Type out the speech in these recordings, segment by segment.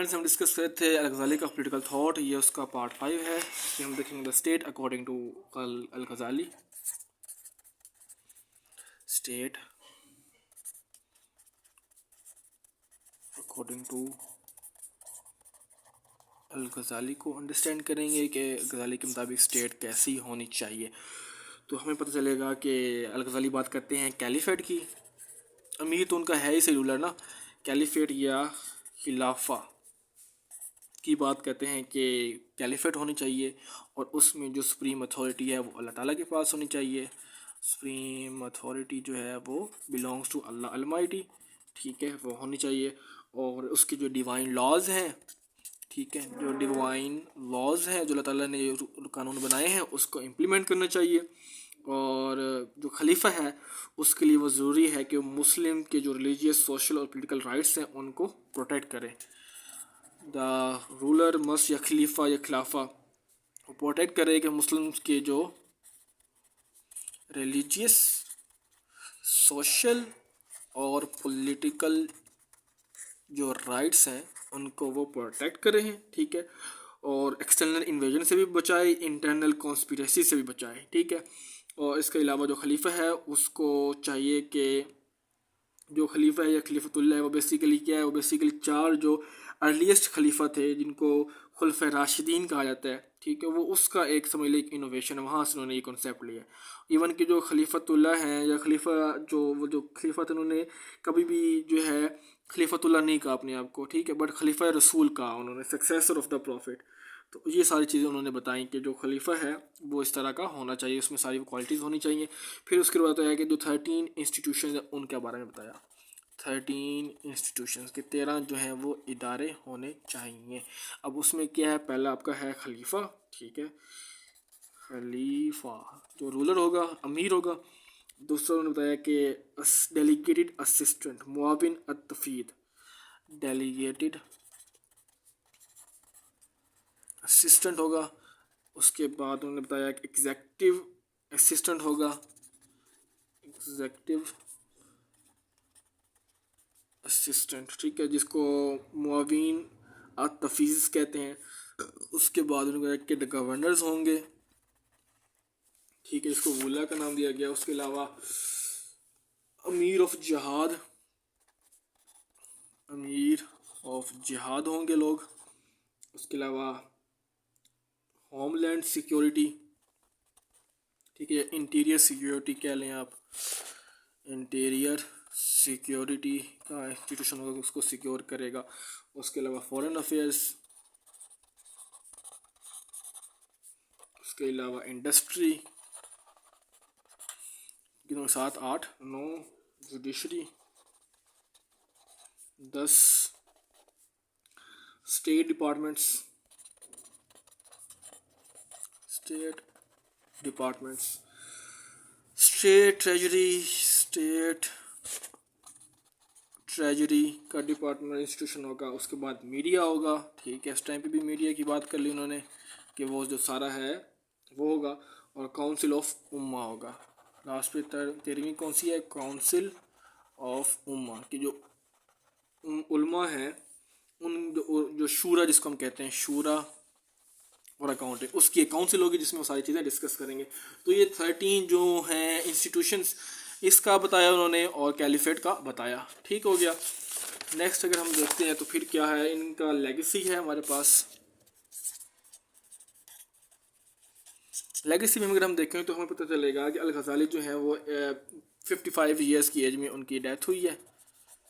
Friends हम discuss कर रहे थे अल-गज़ाली का पॉलिटिकल थॉट, ये उसका पार्ट 5 है कि हम देखेंगे the state according to Al-Ghazali. State according to Al-Ghazali को अंडरस्टैंड करेंगे कि गज़ाली के मुताबिक स्टेट कैसी होनी चाहिए। तो हमें पता चलेगा कि अल-गज़ाली बात करते हैं कैलिफेट की। अमीर तो उनका है ही सही रूलर ना, कैलिफेट या खिलाफा की बात करते हैं कि कैलिफेट होनी चाहिए और उसमें जो सुप्रीम अथॉरिटी है वो अल्लाह ताला के पास होनी चाहिए। सुप्रीम अथॉरिटी जो है वो बिलोंग्स टू अल्लाह अलमाइटी, ठीक है, वो होनी चाहिए। और उसके जो डिवाइन लॉज हैं, ठीक है, जो डिवाइन लॉज हैं जो अल्लाह ताला ने कानून बनाए हैं उसको इम्प्लीमेंट करना चाहिए। और जो खलीफा है उसके लिए वो ज़रूरी है कि मुस्लिम के जो रिलीजियस, सोशल और पॉलिटिकल राइट्स हैं उनको प्रोटेक्ट करें। द रूलर मस्ट या खलीफा या खिलाफा प्रोटेक्ट करे कि मुस्लिम के जो रिलीजियस, सोशल और पॉलिटिकल जो राइट्स हैं उनको वो प्रोटेक्ट करें, ठीक है, और एक्सटर्नल इन्वेजन से भी बचाए, इंटरनल कॉन्स्पिरेसी से भी बचाए, ठीक है। और इसके अलावा जो खलीफा है उसको चाहिए कि जो खलीफा है या खलीफतुल्लाह है वो बेसिकली क्या है, वो बेसिकली चार जो अर्लीस्ट खलीफा थे जिनको खुलफा राशिदीन कहा जाता है, ठीक है, वो उसका एक समझ लीजिए एक इनोवेशन है, वहाँ से उन्होंने ये कॉन्सेप्ट लिया। इवन कि जो खलीफतुल्लाह हैं या खलीफा जो खलीफा थे उन्होंने कभी भी जो है खलीफतुल्लाह नहीं कहा अपने आप को, ठीक है, बट खलीफा रसूल कहा उन्होंने, सक्सेसर ऑफ द प्रॉफिट। तो ये सारी चीज़ें उन्होंने बताई कि जो खलीफा है वो इस तरह का होना चाहिए, उसमें सारी क्वालिटीज़ होनी चाहिए। फिर उसके बाद है कि जो 13 इंस्टीट्यूशन उनके बारे में बताया। 13 इंस्टीट्यूशंस के 13 जो हैं वो इदारे होने चाहिए। अब उसमें क्या है, पहला आपका है खलीफा, ठीक है, खलीफा जो रूलर होगा, अमीर होगा। दूसरा उन्होंने बताया कि डेलीगेटेड असिस्टेंट, मुआविन अत-तफीद, डेलीगेटेड असिस्टेंट होगा। उसके बाद उन्होंने बताया कि एग्जेक्टिव असिस्टेंट होगा, एग्जेक्टिव असिस्टेंट, ठीक है, जिसको मुआविन अत-तफीज़ कहते हैं। उसके बाद उन्होंने कहा कि गवर्नर्स होंगे, ठीक है, इसको वुला का नाम दिया गया। उसके अलावा अमीर ऑफ जिहाद, अमीर ऑफ जिहाद होंगे लोग। उसके अलावा होमलैंड सिक्योरिटी, ठीक है, इंटीरियर सिक्योरिटी कह लें आप, इंटीरियर सिक्योरिटी का इंस्टीट्यूशन होगा उसको सिक्योर करेगा। उसके अलावा फॉरेन अफेयर्स, उसके अलावा industry, 7, 8, 9 judiciary, 10 state departments, state treasury का डिपार्टमेंट इंस्टीट्यूशन होगा। उसके बाद मीडिया होगा, ठीक है, इस टाइम पे भी मीडिया की बात कर ली उन्होंने कि वो जो सारा है वो होगा। और काउंसिल ऑफ उम्मा होगा। लास्ट पे 13वीं कौन सी है, काउंसिल ऑफ उम्मा की जो उलमा है, उन जो शूरा जिसको हम कहते हैं, शूरा और अकाउंटिंग, उसकी एक काउंसिल होगी जिसमें वो सारी चीज़ें डिस्कस करेंगे। तो ये 13 जो हैं इंस्टीट्यूशंस, इसका बताया उन्होंने और कैलिफेट का बताया, ठीक हो गया। नेक्स्ट अगर हम देखते हैं तो फिर क्या है, इनका लेगेसी है हमारे पास। लेगेसी में अगर हम देखें तो हमें पता चलेगा कि अल-गज़ाली जो है वो 55 ईयर्स की एज में उनकी डेथ हुई है,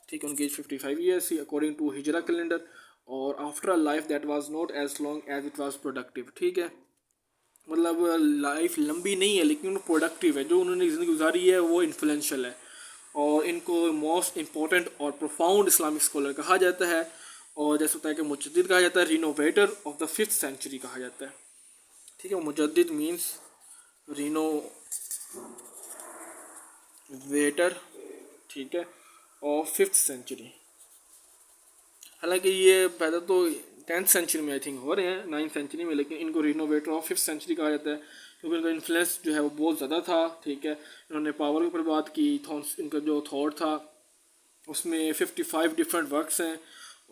ठीक है, उनकी एज 55 ईयर्स थी अकॉर्डिंग टू हिजरा कैलेंडर। और after a life that was not as long as it was productive, ठीक है, मतलब लाइफ लंबी नहीं है लेकिन प्रोडक्टिव है, जो उन्होंने ज़िंदगी गुजारी है वो इन्फ्लुएंशियल है। और इनको मोस्ट इम्पोर्टेंट और प्रोफाउंड इस्लामिक स्कॉलर कहा जाता है। और जैसे होता है कि मुजद्दिद कहा जाता है, रिनोवेटर ऑफ द 5th सेंचुरी कहा जाता है, ठीक है, मुजद्दिद मीन्स रिनोवेटर, ठीक है, ऑफ 5th सेंचुरी। हालांकि ये पैदा तो 10th सेंचुरी में आई थिंक हो रहे हैं, 9th सेंचुरी में, लेकिन इनको रिनोवेटर ऑफ 5th सेंचुरी कहा जाता है क्योंकि इनका इन्फ्लुएंस जो है वो बहुत ज़्यादा था, ठीक है। इन्होंने पावर के ऊपर बात की, इनका जो थॉट था उसमें 55 डिफरेंट वर्क्स हैं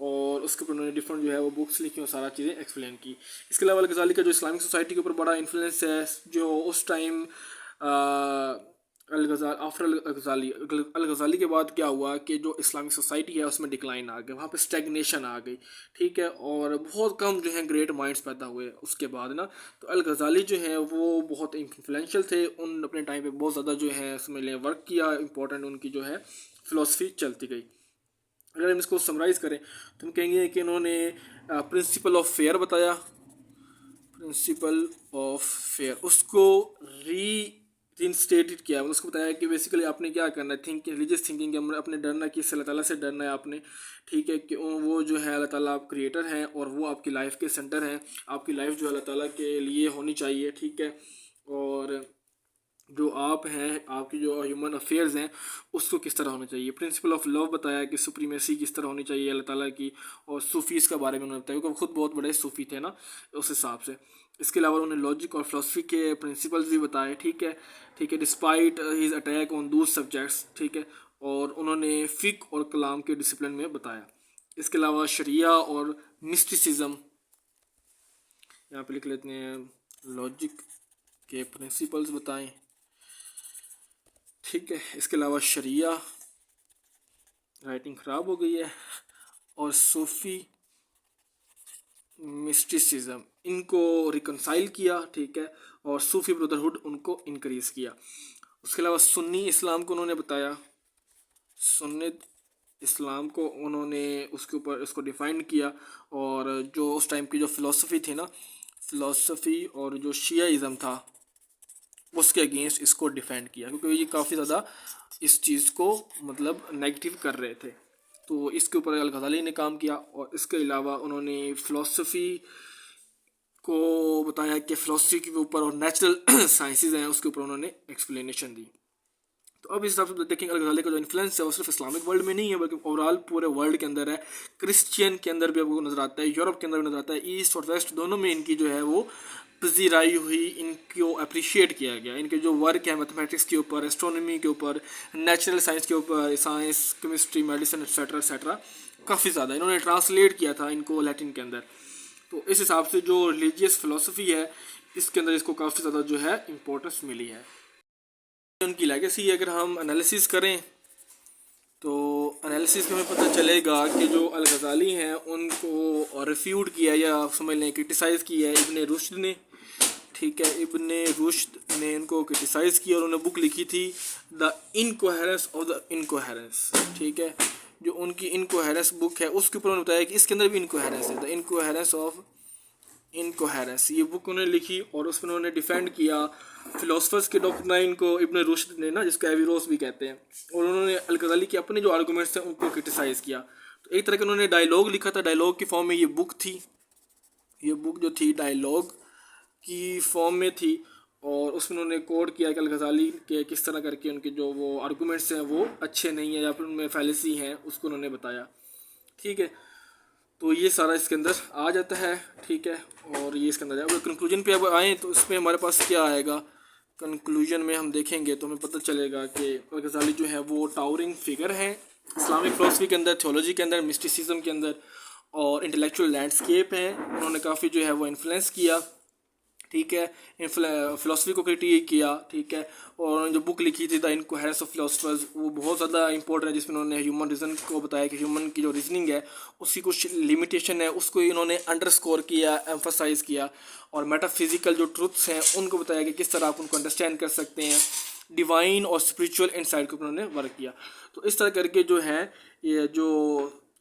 और उसके ऊपर उन्होंने डिफरेंट जो है वो बुक्स लिखी और सारा चीज़ें एक्सप्लेन की। इसके अलावा अल-गज़ाली का जो इस्लामिक सोसाइटी के ऊपर बड़ा इन्फ्लुएंस है, जो उस टाइम अल-गज़ाली के बाद क्या हुआ कि जो इस्लामिक सोसाइटी है उसमें डिक्लाइन आ गया, वहाँ पे स्टैग्नेशन आ गई, ठीक है, और बहुत कम जो है ग्रेट माइंड्स पैदा हुए उसके बाद ना। तो अल-गज़ाली जो है वो बहुत इन्फ्लुएंशियल थे, उन अपने टाइम पे बहुत ज़्यादा जो है उसमें लिए वर्क किया, इंपॉर्टेंट उनकी जो है फ़िलासफ़ी चलती गई। अगर हम इसको समराइज़ करें तो हम कहेंगे कि इन्होंने प्रिंसिपल ऑफ फेयर बताया, प्रिंसिपल ऑफ फेयर उसको रीइंस्टेटेड किया, उसको बताया कि बेसिकली आपने क्या करना है, थिंकिंग रिलीजियस थिंकिंग के अंदर अपने डरना कि अल्लाह ताला से डरना है आपने, ठीक है, कि वो जो है अल्लाह ताला आप क्रिएटर हैं और वो आपकी लाइफ के सेंटर हैं, आपकी लाइफ जो अल्लाह ताला के लिए होनी चाहिए, ठीक है, और जो आप हैं, आपकी जो ह्यूमन अफेयर्स हैं उसको किस तरह होना चाहिए। प्रिंसिपल ऑफ लव बताया कि सुप्रीमेसी किस तरह होनी चाहिए अल्लाह ताला की, और सूफीज़ के बारे में उन्होंने बताया क्योंकि खुद बहुत बड़े सूफ़ी थे ना उस हिसाब से। इसके अलावा उन्होंने लॉजिक और फिलोसफी के प्रिंसिपल्स भी बताए, ठीक है, ठीक है, डिस्पाइट हिज अटैक ऑन दूस सब्जेक्ट्स, ठीक है, और उन्होंने फ़िक और कलाम के डिसिप्लिन में बताया। इसके अलावा शरिया और मिस्टिसिज्म, यहाँ पे लिख लेते हैं लॉजिक के प्रिंसिपल्स बताएं, ठीक है। इसके अलावा शरिया, राइटिंग ख़राब हो गई है, और सूफ़ी मिस्टिसिज्म इनको रिकनसाइल किया, ठीक है, और सूफ़ी ब्रदरहुड उनको इनक्रीज़ किया। उसके अलावा सुन्नी इस्लाम को उन्होंने बताया, सुन्नत इस्लाम को उन्होंने उसके ऊपर इसको डिफ़ाइन किया, और जो उस टाइम की जो फ़िलासफ़ी थी ना, फ़िलासफ़ी और जो शियाइज़म था उसके अगेंस्ट इसको डिफेंड किया, क्योंकि ये काफ़ी ज़्यादा इस चीज़ को मतलब नेगेटिव कर रहे थे, तो इसके ऊपर अल-गज़ाली ने काम किया। और इसके अलावा उन्होंने फ़िलासफ़ी को बताया कि फ़िलासफ़ी के ऊपर और नेचुरल साइंसेस हैं उसके ऊपर उन्होंने एक्सप्लेनेशन दी। तो अब इस हिसाब से देखेंगे अल-गज़ाली का जो इन्फ्लुएंस है वो सिर्फ इस्लामिक वर्ल्ड में नहीं है बल्कि ओवरऑल पूरे वर्ल्ड के अंदर है। क्रिश्चियन के अंदर भी आपको नज़र आता है, यूरोप के अंदर भी नज़र आता है, ईस्ट और वेस्ट दोनों में इनकी जो है वो पजीराई हुई, इनको अप्रिशिएट किया गया। इनके जो वर्क है मैथमेटिक्स के ऊपर, एस्ट्रोनॉमी के ऊपर, नेचुरल साइंस के ऊपर, science, chemistry, medicine etcetera etcetera, काफ़ी ज़्यादा इन्होंने ट्रांसलेट किया था इनको लैटिन के अंदर। तो इस हिसाब से जो रिलीजियस फ़िलासफ़ी है इसके अंदर इसको काफ़ी ज़्यादा जो है इम्पोर्टेंस मिली है। उनकी लेगेसी अगर हम एनालिसिस करें तो एनालिसिस में हमें पता चलेगा कि जो अल-गज़ाली हैं उनको रिफ्यूट किया या समझ लें क्रिटिसाइज़ किया है इब्ने रुश्द ने, ठीक है, इब्ने रुश्द ने इनको क्रिटिसाइज़ किया और उन्होंने बुक लिखी थी the incoherence of the incoherence, ठीक है, जो उनकी इनकोहेरेंस बुक है उसके ऊपर उन्होंने बताया कि इसके अंदर भी इनकोहेरेंस है, द इनकोहेरेंस ऑफ इनकोहेरेंस, ये बुक उन्होंने लिखी और उसमें उन्होंने डिफेंड किया फिलोसफर्स के डॉक्ट्राइन को इब्ने रुश्द ने ना, जिसको एविरोस भी कहते हैं, और उन्होंने अल-गज़ाली के अपने जो आर्गूमेंट्स हैं उनको क्रिटिसाइज़ किया। तो एक तरह के उन्होंने डायलॉग लिखा था, डायलॉग की फॉर्म में ये बुक थी, ये बुक जो थी डायलॉग की फॉर्म में थी, और उसमें उन्होंने कोट किया कि अल-गज़ाली के किस तरह करके उनके जो वो आर्गूमेंट्स हैं वो अच्छे नहीं हैं या फिर उनमें फैलेसी हैं, उसको उन्होंने बताया, ठीक है। तो ये सारा इसके अंदर आ जाता है, ठीक है, और ये इसके अंदर अब कंक्लूजन पे अब आएँ तो इसमें हमारे पास क्या आएगा। कंक्लूजन में हम देखेंगे तो हमें पता चलेगा कि अल-गज़ाली जो है वो टावरिंग फिगर है इस्लामिक फ़िलासफ़ी के अंदर, थियोलॉजी के अंदर, मिस्टिसिज्म के अंदर, और इंटेलेक्चुअल लैंडस्केप है, उन्होंने काफ़ी जो है वो इन्फ्लुएंस किया, ठीक है, फ़िलासफ़ी को क्रिटिक किया, ठीक है, और उन्होंने जो बुक लिखी थी द इनकोहेरेंस ऑफ फिलोसफर्स वो बहुत ज़्यादा इंपॉर्टेंट है, जिसमें उन्होंने ह्यूमन रीज़न को बताया कि ह्यूमन की जो रीजनिंग है उसकी कुछ लिमिटेशन है, उसको इन्होंने अंडरस्कोर किया, एम्फसाइज़ किया, और मेटाफिज़िकल जो ट्रुथ्स हैं उनको बताया कि किस तरह आप उनको अंडरस्टैंड कर सकते हैं, डिवाइन और स्पिरिचुअल इनसाइट के ऊपर उन्होंने वर्क किया। तो इस तरह करके जो है ये जो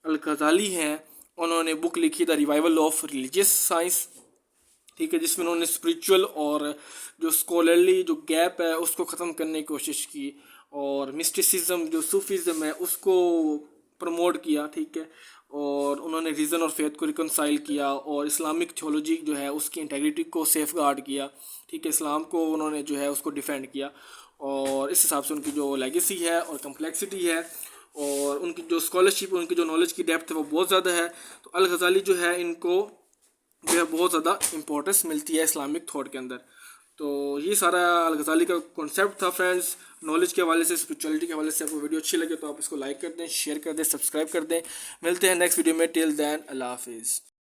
अल-गज़ाली हैं उन्होंने बुक लिखी the revival of religious science, ठीक है, जिसमें उन्होंने स्पिरिचुअल और जो स्कॉलरली जो गैप है उसको ख़त्म करने की कोशिश की, और मिस्टिसिज्म जो सूफीज़म है उसको प्रमोट किया, ठीक है, और उन्होंने रीज़न और फेथ को रिकनसाइल किया, और इस्लामिक थियोलॉजी जो है उसकी इंटेग्रिटी को सेफ गार्ड किया, ठीक है, इस्लाम को उन्होंने जो है उसको डिफेंड किया, और इस हिसाब से उनकी जो लेगेसी है और कम्प्लेक्सिटी है और उनकी जो स्कॉलरशिप, उनकी जो नॉलेज की डेप्थ है वो बहुत ज़्यादा है। तो अल-गज़ाली जो है इनको जो है बहुत ज़्यादा इम्पोर्टेंस मिलती है इस्लामिक थॉट के अंदर। तो ये सारा अल-गज़ाली का कॉन्सेप्ट था फ्रेंड्स, नॉलेज के हवाले से, स्पिरिचुअलिटी के हवाले से। आपको वीडियो अच्छी लगे तो आप इसको लाइक कर दें, शेयर कर दें, सब्सक्राइब कर दें। मिलते हैं नेक्स्ट वीडियो में, टिल देन अल्लाह हाफिज़।